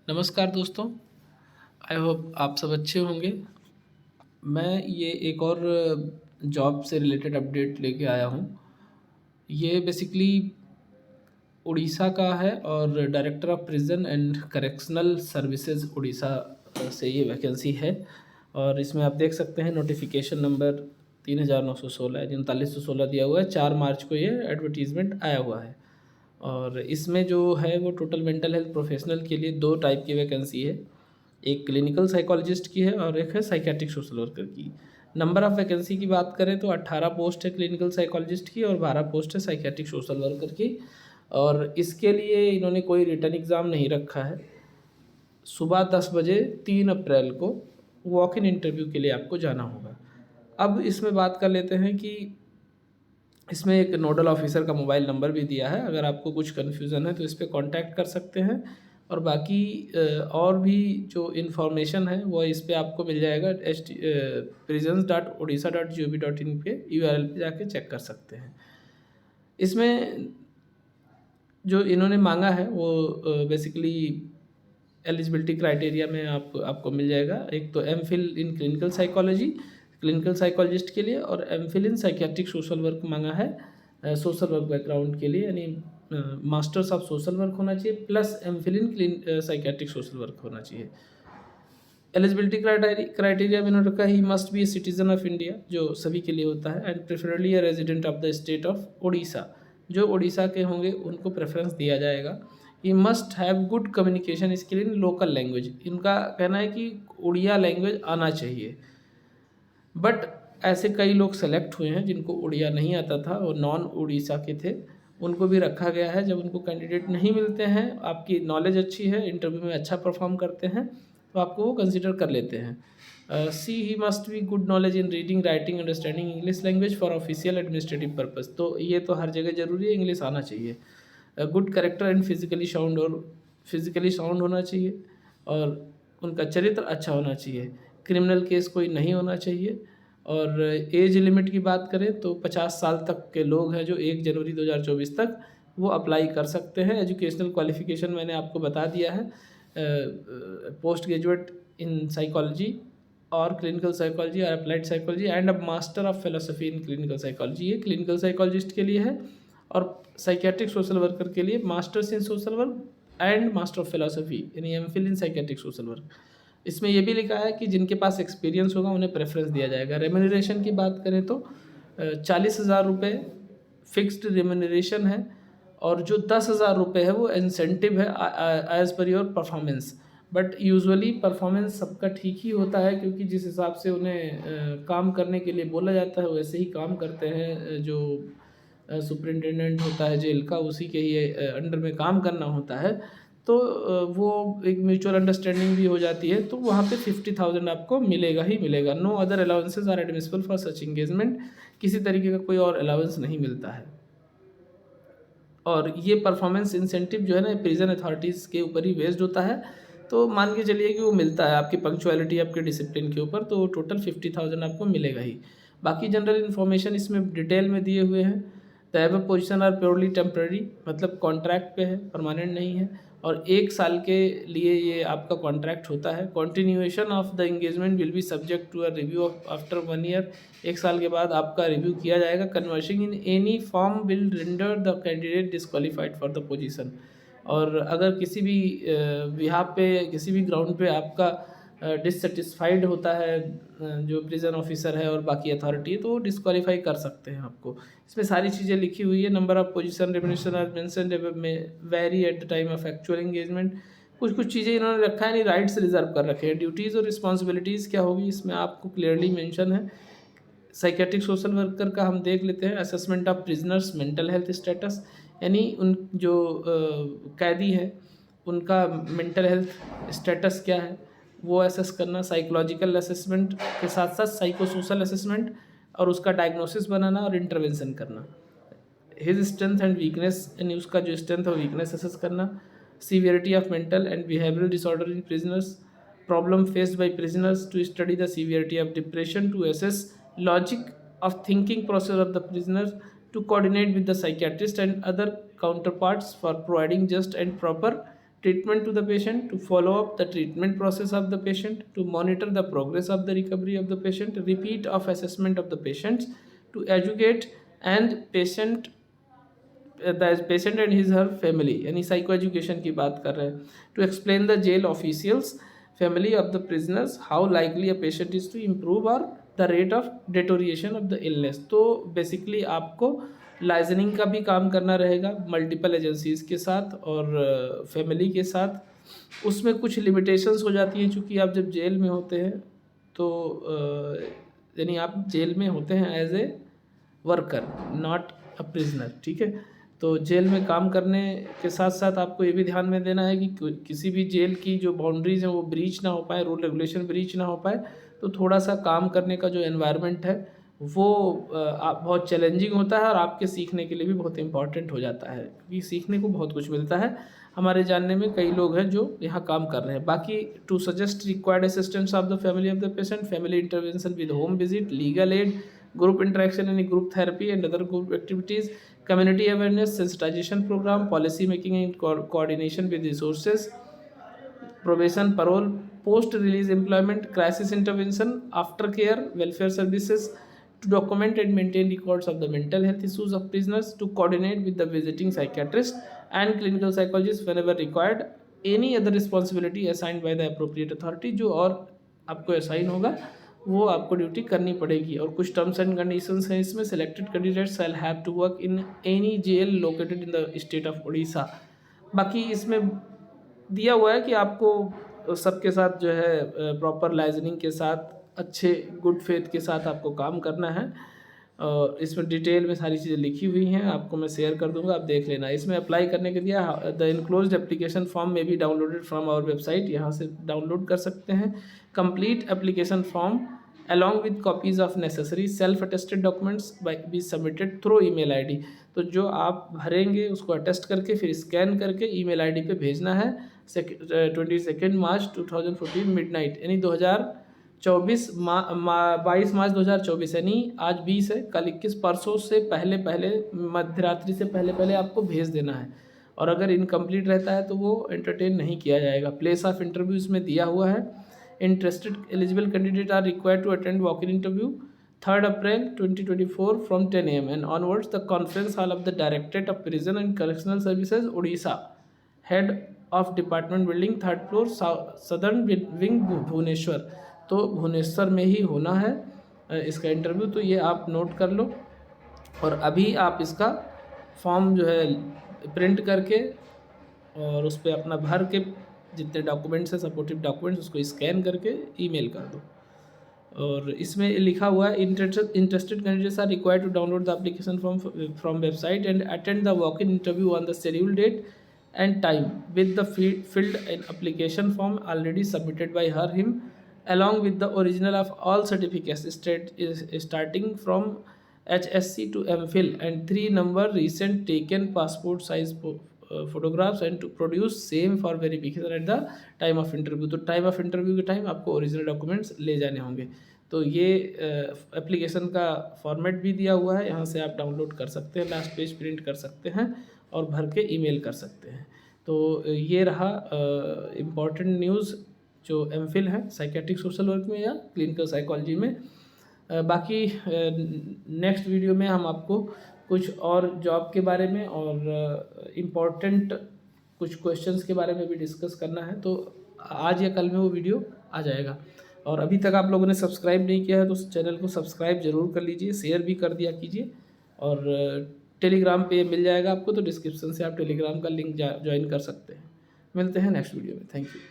नमस्कार दोस्तों। I hope आप सब अच्छे होंगे। मैं ये एक और जॉब से रिलेटेड अपडेट लेके आया हूँ। ये बेसिकली उड़ीसा का है और director of prison and correctional services Orissa से ये वैकेंसी है। और इसमें आप देख सकते हैं नोटिफिकेशन नंबर 3916 3916 दिया हुआ है। 4 मार्च को ये एडवर्टीज़मेंट आया हुआ है। और इसमें जो है वो टोटल मेंटल हेल्थ प्रोफेशनल के लिए 2 टाइप की वैकेंसी है। एक क्लिनिकल साइकोलॉजिस्ट की है और एक है साइकियाट्रिक सोशल वर्कर की। नंबर ऑफ़ वैकेंसी की बात करें तो 18 पोस्ट है क्लिनिकल साइकोलॉजिस्ट की और 12 पोस्ट है साइकियाट्रिक सोशल वर्कर की। और इसके लिए इन्होंने कोई रिटन एग्ज़ाम नहीं रखा है। सुबह 10 बजे 3 अप्रैल को वॉक इन इंटरव्यू के लिए आपको जाना होगा। अब इसमें बात कर लेते हैं कि इसमें एक नोडल ऑफिसर का मोबाइल नंबर भी दिया है। अगर आपको कुछ कन्फ्यूज़न है तो इस पे कांटेक्ट कर सकते हैं। और बाकी और भी जो इन्फॉर्मेशन है वो इस पे आपको मिल जाएगा prisons.odisha.gov.in पे URL पे जाके चेक कर सकते हैं। इसमें जो इन्होंने मांगा है वो बेसिकली एलिजिबिलिटी क्राइटेरिया में आपको मिल जाएगा। एक तो एमफिल इन क्लिनिकल साइकोलॉजी क्लिनिकल साइकोलॉजिस्ट के लिए, और MPhil in psychiatric social work मांगा है सोशल वर्क बैकग्राउंड के लिए, यानी मास्टर्स ऑफ सोशल वर्क होना चाहिए plus MPhil in psychiatric social work होना चाहिए। एलिजिबिलिटी क्राइटेरिया में इन्होंने रखा ही must B a citizen of India, जो सभी के लिए होता है, and preferably a resident of the state of Orissa. जो उड़ीसा के होंगे उनको प्रेफरेंस दिया जाएगा। He must have good communication skill in local language. इनका कहना है कि उड़िया लैंग्वेज आना चाहिए। बट ऐसे कई लोग सेलेक्ट हुए हैं जिनको उड़िया नहीं आता था और नॉन उड़ीसा के थे, उनको भी रखा गया है। जब उनको कैंडिडेट नहीं मिलते हैं, आपकी नॉलेज अच्छी है, इंटरव्यू में अच्छा परफॉर्म करते हैं, तो आपको वो कंसिडर कर लेते हैं। She he must be good knowledge in reading writing understanding English language for official administrative purpose. तो ये तो हर जगह ज़रूरी है, इंग्लिश आना चाहिए। Good character and physically sound, और फिजिकली साउंड होना चाहिए, और उनका चरित्र अच्छा होना चाहिए। क्रिमिनल केस कोई नहीं होना चाहिए। और एज लिमिट की बात करें तो 50 साल तक के लोग हैं जो 1 जनवरी 2024 तक वो अप्लाई कर सकते हैं। एजुकेशनल क्वालिफ़िकेशन मैंने आपको बता दिया है, पोस्ट ग्रेजुएट इन साइकोलॉजी और क्लिनिकल साइकोलॉजी और applied psychology and a master of philosophy in clinical psychology. ये क्लिनिकल साइकोलॉजिस्ट के लिए है, और साइकियाट्रिक सोशल वर्कर के लिए masters in social work and master of philosophy यानी MPhil in psychiatric social work. इसमें यह भी लिखा है कि जिनके पास एक्सपीरियंस होगा उन्हें प्रेफरेंस दिया जाएगा। रेम्यूनरेशन की बात करें तो 40,000 रुपये फिक्स्ड रेम्यूनरेशन है, और जो 10,000 रुपये है वो इंसेंटिव है as per your performance. But usually performance सबका ठीक ही होता है, क्योंकि जिस हिसाब से उन्हें काम करने के लिए बोला जाता है वैसे ही काम करते हैं। जो सुपरिटेंडेंट होता है जेल का, उसी के ही अंडर में काम करना होता है। तो वो एक म्यूचुअल अंडरस्टैंडिंग भी हो जाती है, तो वहाँ पे 50,000 आपको मिलेगा ही मिलेगा। No other allowances are admissible for such engagement. किसी तरीके का कोई और अलाउंस नहीं मिलता है। और ये परफॉर्मेंस इंसेंटिव जो है ना, प्रिजन अथॉरिटीज़ के ऊपर ही बेस्ड होता है। तो मान के चलिए कि वो मिलता है आपकी पंक्चुअलिटी, आपके डिसिप्लिन के ऊपर, तो टोटल 50,000 आपको मिलेगा ही। बाकी जनरल इन्फॉर्मेशन इसमें डिटेल में दिए हुए हैं। The above position are purely temporary, मतलब कॉन्ट्रैक्ट पे है, परमानेंट नहीं है, और 1 साल के लिए ये आपका कॉन्ट्रैक्ट होता है। Continuation of the engagement will be subject to a review of after 1 year. 1 साल के बाद आपका रिव्यू किया जाएगा। Conversing in any form will render the candidate disqualified for the position. और अगर किसी भी बिहाफ पे, किसी भी ग्राउंड पे आपका डिससेटिस्फाइड होता है जो प्रिजन ऑफिसर है और बाकी अथॉरिटी है, तो वो डिस्क्वालीफाई कर सकते हैं आपको। इसमें सारी चीज़ें लिखी हुई है। Number of position remuneration are mentioned में vary at the time of actual engagement. कुछ कुछ चीज़ें इन्होंने रखा है, नहीं राइट्स रिजर्व कर रखे हैं। ड्यूटीज़ और रिस्पॉन्सिबिलिटीज़ क्या होगी इसमें आपको क्लियरली मेंशन है। साइकियाट्रिक सोशल वर्कर का हम देख लेते हैं। Assessment of prisoners mental health status, यानी उन जो कैदी हैं उनका मेंटल हेल्थ स्टेटस क्या है वो असेस करना। साइकोलॉजिकल असेसमेंट के साथ साथ साइको सोशल असेसमेंट, और उसका डायग्नोसिस बनाना और इंटरवेंशन करना। हिज स्ट्रेंथ एंड वीकनेस, यानी उसका जो स्ट्रेंथ और वीकनेस असेस करना। Severity of mental and behavioural disorder in prisoners, problem faced by prisoners, to study the severity of depression, to assess logic of thinking process of the prisoner, to coordinate with the psychiatrist and other counterparts for providing just and proper treatment to the patient, to follow up the treatment process of the patient, to monitor the progress of the recovery of the patient, repeat of assessment of the patients, to educate and the patient and his her family, यानी psycho education की बात कर रहे हैं, to explain the jail officials family of the prisoners how likely a patient is to improve or the rate of deterioration of the illness. तो basically आपको liaisoning का भी काम करना रहेगा मल्टीपल एजेंसीज़ के साथ और फैमिली के साथ। उसमें कुछ लिमिटेशंस हो जाती हैं, चूँकि आप जब जेल में होते हैं तो यानी आप जेल में होते हैं as a worker, not a prisoner, ठीक है। तो जेल में काम करने के साथ साथ आपको ये भी ध्यान में देना है कि किसी भी जेल की जो बाउंड्रीज़ हैं वो ब्रीच ना हो पाए, रूल रेगुलेशन ब्रीच ना हो पाए। तो थोड़ा सा काम करने का जो एनवायरनमेंट है वो आप बहुत चैलेंजिंग होता है और आपके सीखने के लिए भी बहुत इंपॉर्टेंट हो जाता है, क्योंकि सीखने को बहुत कुछ मिलता है। हमारे जानने में कई लोग हैं जो यहाँ काम कर रहे हैं। बाकी to suggest required assistance of the family of the patient, family intervention with home visit, legal aid, group interaction and group therapy and other group activities, community awareness, sensitization program, policy making and coordination with resources, probation, parole, post release employment, crisis intervention, aftercare, welfare services, to document and maintain records of the mental health issues of prisoners, to coordinate with the visiting psychiatrist and clinical psychologist whenever required, any other responsibility assigned by the appropriate authority, जो और आपको assign होगा वो आपको duty करनी पड़ेगी। और कुछ टर्म्स एंड कंडीशंस हैं इसमें। Selected candidates shall have to work in any jail located in the state of Orissa. बाकी इसमें दिया हुआ है कि आपको सबके साथ जो है प्रॉपर लाइजनिंग के साथ अच्छे गुड फेथ के साथ आपको काम करना है। इसमें डिटेल में सारी चीज़ें लिखी हुई हैं, आपको मैं शेयर कर दूंगा, आप देख लेना। इसमें अप्लाई करने के लिए द इनक्लोज्ड एप्लीकेशन फॉर्म में भी डाउनलोडेड फ्रॉम आवर वेबसाइट, यहाँ से डाउनलोड कर सकते हैं। Complete application form along with copies of necessary self attested documents be submitted through email ID. तो जो आप भरेंगे उसको अटेस्ट करके फिर स्कैन करके ईमेल आईडी पे भेजना है 22 मार्च 2014 मिडनाइट, यानी 22 मार्च 2024, यानी आज 20 है, कल 21, परसों से पहले मध्यरात्रि से पहले आपको भेज देना है। और अगर इनकम्प्लीट रहता है तो वो एंटरटेन नहीं किया जाएगा। प्लेस ऑफ इंटरव्यू इसमें दिया हुआ है। Interested eligible candidate are required to attend walk in interview 3 April 2024 from 10 AM and onwards the conference hall of the directorate of prison and correctional services Orissa, head of department building, 3rd floor, southern wing, Bhubaneswar. तो भुवनेश्वर में ही होना है इसका interview, तो ये आप note कर लो। और अभी आप इसका फॉर्म जो है प्रिंट करके और उस पर अपना भर के जितने डॉक्यूमेंट्स हैं सपोर्टिव डॉक्यूमेंट्स उसको स्कैन करके ईमेल कर दो। और इसमें लिखा हुआ है interested candidates are required to download the application form from website and attend the walk in interview on the schedule date and time with the filled in application form already submitted by him along with the original of all certificates starting from HSC to MPhil and 3 number recent taken passport size photographs and to produce same for verification at the time of interview। तो time of interview के time आपको original documents ले जाने होंगे। तो ये application का format भी दिया हुआ है, यहाँ से आप डाउनलोड कर सकते हैं, लास्ट पेज प्रिंट कर सकते हैं और भर के ईमेल कर सकते हैं। तो ये रहा इम्पॉर्टेंट न्यूज़ जो एमफिल है साइकेट्रिक सोशल वर्क में या क्लिनिकल साइकोलॉजी में। बाकी नेक्स्ट वीडियो में हम आपको कुछ और जॉब के बारे में और इम्पॉर्टेंट कुछ क्वेश्चंस के बारे में भी डिस्कस करना है, तो आज या कल में वो वीडियो आ जाएगा। और अभी तक आप लोगों ने सब्सक्राइब नहीं किया है तो चैनल को सब्सक्राइब ज़रूर कर लीजिए, शेयर भी कर दिया कीजिए। और टेलीग्राम पे मिल जाएगा आपको, तो डिस्क्रिप्शन से आप टेलीग्राम का लिंक ज्वाइन कर सकते हैं। मिलते हैं नेक्स्ट वीडियो में। Thank you.